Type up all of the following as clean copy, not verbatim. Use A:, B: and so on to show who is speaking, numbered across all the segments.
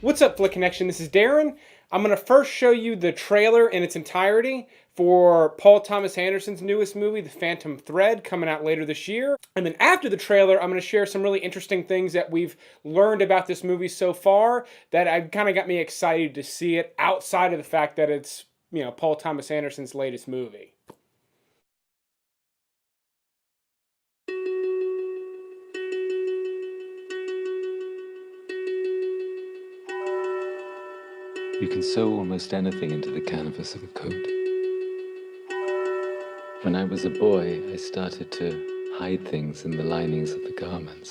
A: What's up, Flick Connection? This is Darren. I'm going to first show you the trailer in its entirety for Paul Thomas Anderson's newest movie, The Phantom Thread, coming out later this year. And then after the trailer, I'm going to share some really interesting things that we've learned about this movie so far that have kind of got me excited to see it outside of the fact that it's, Paul Thomas Anderson's latest movie.
B: You can sew almost anything into the canvas of a coat. When I was a boy, I started to hide things in the linings of the garments.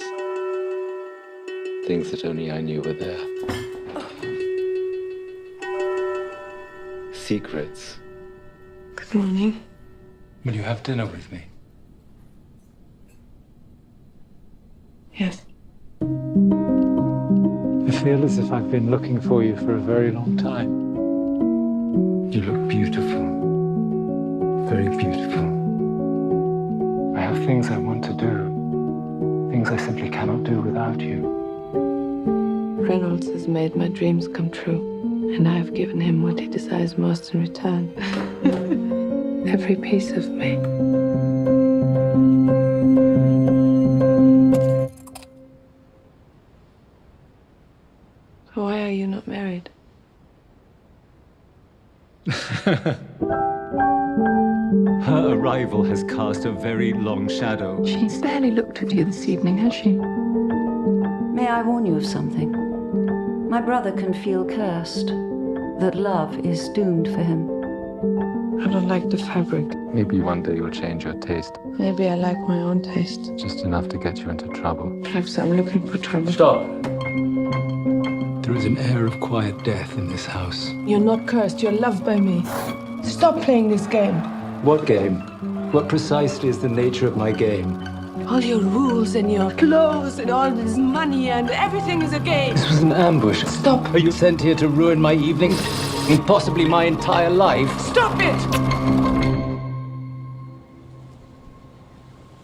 B: Things that only I knew were there. Secrets.
C: Good morning.
B: Will you have dinner with me?
C: Yes.
D: I feel as if I've been looking for you for a very long time.
B: You look beautiful. Very beautiful.
D: I have things I want to do, things I simply cannot do without you.
C: Reynolds has made my dreams come true, and I have given him what he desires most in return. Every piece of me. Why are you not married?
B: Her arrival has cast a very long shadow.
C: She's barely looked at you this evening, has she?
E: May I warn you of something? My brother can feel cursed, that love is doomed for him.
C: I don't like the fabric.
B: Maybe one day you'll change your taste.
C: Maybe I like my own taste.
B: Just enough to get you into trouble.
C: Perhaps I'm looking for trouble.
B: Stop! There is an air of quiet death in this house.
C: You're not cursed, you're loved by me. Stop playing this game.
B: What game? What precisely is the nature of my game?
C: All your rules and your clothes and all this money and everything is a game.
B: This was an ambush.
C: Stop.
B: Are you sent here to ruin my evening? And possibly my entire life?
C: Stop it!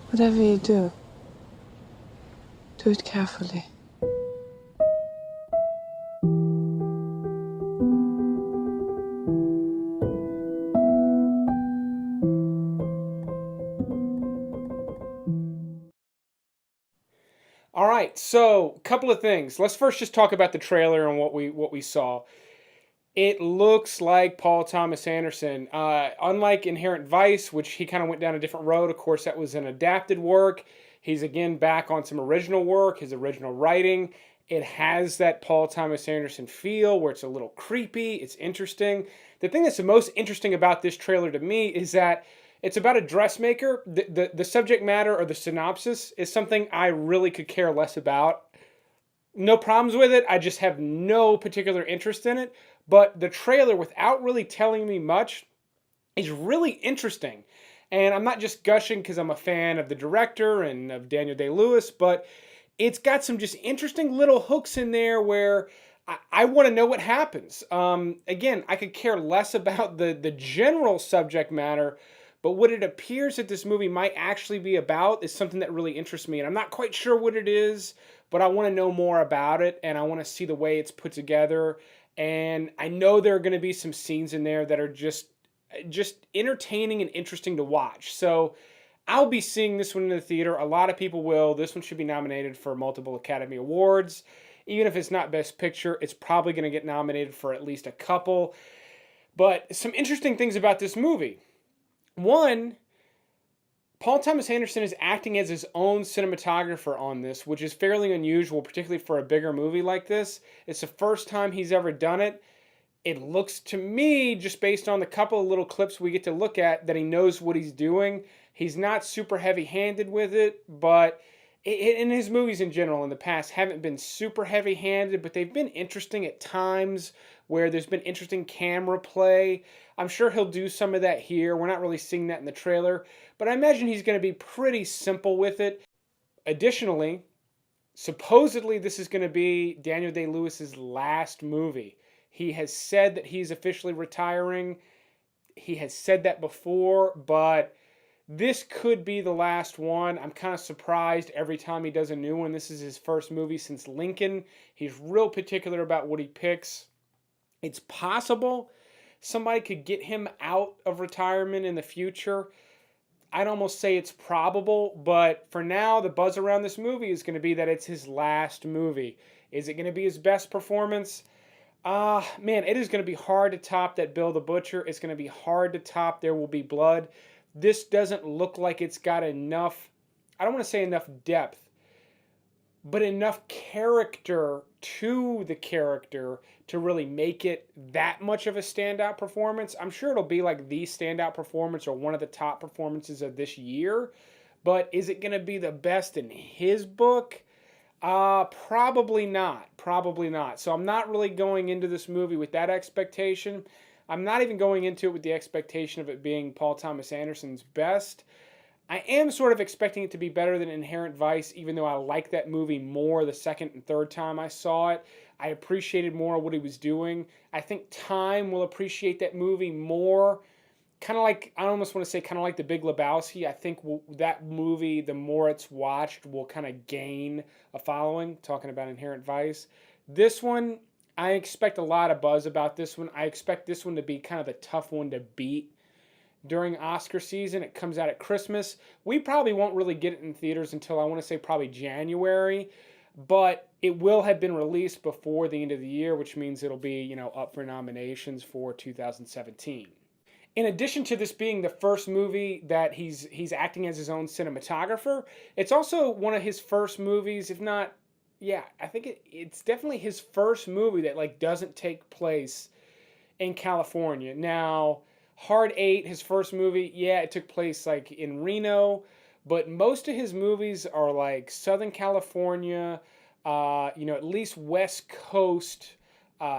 C: Whatever you do it carefully.
A: All right, so a couple of things. Let's first just talk about the trailer and what we saw. It looks like Paul Thomas Anderson. Unlike Inherent Vice, which he kind of went down a different road, of course, that was an adapted work. He's again back on some original work, his original writing. It has that Paul Thomas Anderson feel where it's a little creepy, it's interesting. The thing that's the most interesting about this trailer to me is that it's about a dressmaker. The subject matter or the synopsis is something I really could care less about. No problems with it. I just have no particular interest in it. But the trailer, without really telling me much, is really interesting. And I'm not just gushing because I'm a fan of the director and of Daniel Day-Lewis, but it's got some just interesting little hooks in there where I want to know what happens. Again, I could care less about the general subject matter, but what it appears that this movie might actually be about is something that really interests me. And I'm not quite sure what it is, but I want to know more about it, and I want to see the way it's put together. And I know there are going to be some scenes in there that are just entertaining and interesting to watch. So I'll be seeing this one in the theater. A lot of people will. This one should be nominated for multiple Academy Awards. Even if it's not Best Picture, it's probably going to get nominated for at least a couple. But some interesting things about this movie. One, Paul Thomas Anderson is acting as his own cinematographer on this, which is fairly unusual, particularly for a bigger movie like this. It's the first time he's ever done it. It looks to me, just based on the couple of little clips we get to look at, that he knows what he's doing. He's not super heavy-handed with it, but in his movies in general in the past haven't been super heavy-handed, but they've been interesting at times where there's been interesting camera play. I'm sure he'll do some of that here. We're not really seeing that in the trailer, but I imagine he's going to be pretty simple with it. Additionally, supposedly this is going to be Daniel Day-Lewis's last movie. He has said that he's officially retiring. He has said that before, but This could be the last one. I'm kind of surprised every time he does a new one. This is his first movie since Lincoln. He's real particular about what he picks. It's possible somebody could get him out of retirement in the future. I'd almost say it's probable, but for now, the buzz around this movie is going to be that it's his last movie. Is it going to be his best performance? Man, it is going to be hard to top that Bill the Butcher. It's going to be hard to top There Will Be Blood. This doesn't look like it's got enough, I don't want to say enough depth, but enough character to the character to really make it that much of a standout performance. I'm sure it'll be like the standout performance or one of the top performances of this year, but is it going to be the best in his book? Probably not. Probably not. So I'm not really going into this movie with that expectation. I'm not even going into it with the expectation of it being Paul Thomas Anderson's best. I am sort of expecting it to be better than Inherent Vice, even though I like that movie more the second and third time I saw it. I appreciated more what he was doing. I think time will appreciate that movie more. Kind of like, I almost want to say kind of like The Big Lebowski. I think that movie, the more it's watched, will kind of gain a following, talking about Inherent Vice. This one, I expect a lot of buzz about this one. I expect this one to be kind of the tough one to beat during Oscar season. It comes out at Christmas. We probably won't really get it in theaters until, I want to say, probably January, but it will have been released before the end of the year, which means it'll be, up for nominations for 2017. In addition to this being the first movie that he's acting as his own cinematographer, it's also one of his first movies, if not, yeah, I think it's definitely his first movie that doesn't take place in California. Now, Hard 8, his first movie, yeah, it took place in Reno, but most of his movies are Southern California, at least West Coast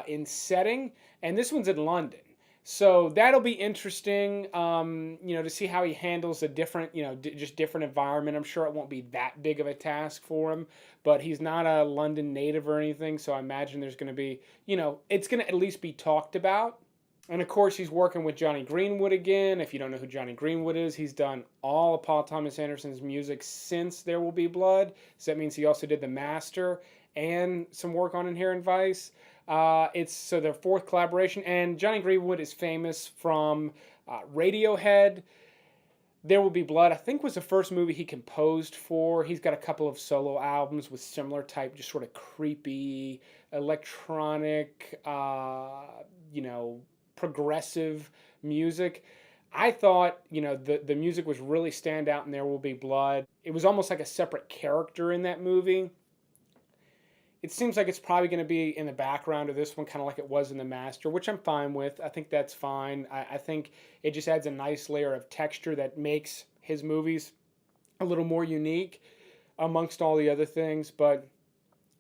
A: in setting, and this one's in London. So that'll be interesting, to see how he handles a different, just different environment. I'm sure it won't be that big of a task for him, but he's not a London native or anything, so I imagine there's going to be, it's going to at least be talked about. And of course, he's working with Johnny Greenwood again. If you don't know who Johnny Greenwood is, he's done all of Paul Thomas Anderson's music since There Will Be Blood. So that means he also did The Master and some work on Inherent Vice. It's their fourth collaboration, and Johnny Greenwood is famous from Radiohead. There Will Be Blood, I think, was the first movie he composed for. He's got a couple of solo albums with similar type, just sort of creepy, electronic, progressive music. I thought, the music was really stand out in There Will Be Blood. It was almost like a separate character in that movie. It seems like it's probably going to be in the background of this one, kind of like it was in The Master, which I'm fine with. I think that's fine. I think it just adds a nice layer of texture that makes his movies a little more unique amongst all the other things. But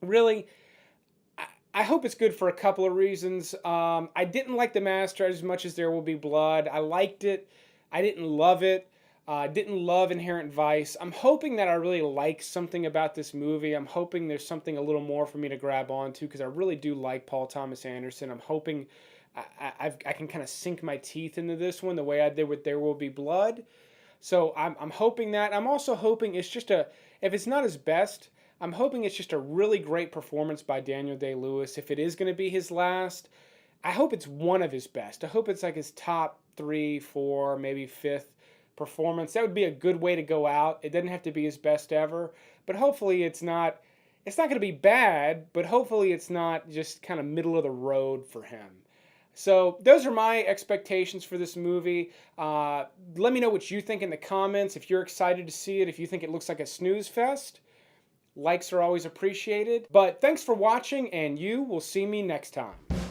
A: really, I hope it's good for a couple of reasons. I didn't like The Master as much as There Will Be Blood. I liked it. I didn't love it. Didn't love Inherent Vice. I'm hoping that I really like something about this movie. I'm hoping there's something a little more for me to grab onto, because I really do like Paul Thomas Anderson. I'm hoping I can kind of sink my teeth into this one the way I did with There Will Be Blood. So I'm hoping that. I'm also hoping it's just if it's not his best, I'm hoping it's just a really great performance by Daniel Day-Lewis. If it is going to be his last, I hope it's one of his best. I hope it's his top 3, 4, maybe 5th performance. That would be a good way to go out. It doesn't have to be his best ever, but hopefully it's not going to be bad, but hopefully it's not just kind of middle of the road for him. So those are my expectations for this movie. Let me know what you think in the comments. If you're excited to see it, if you think it looks like a snooze fest, likes are always appreciated. But thanks for watching, and you will see me next time.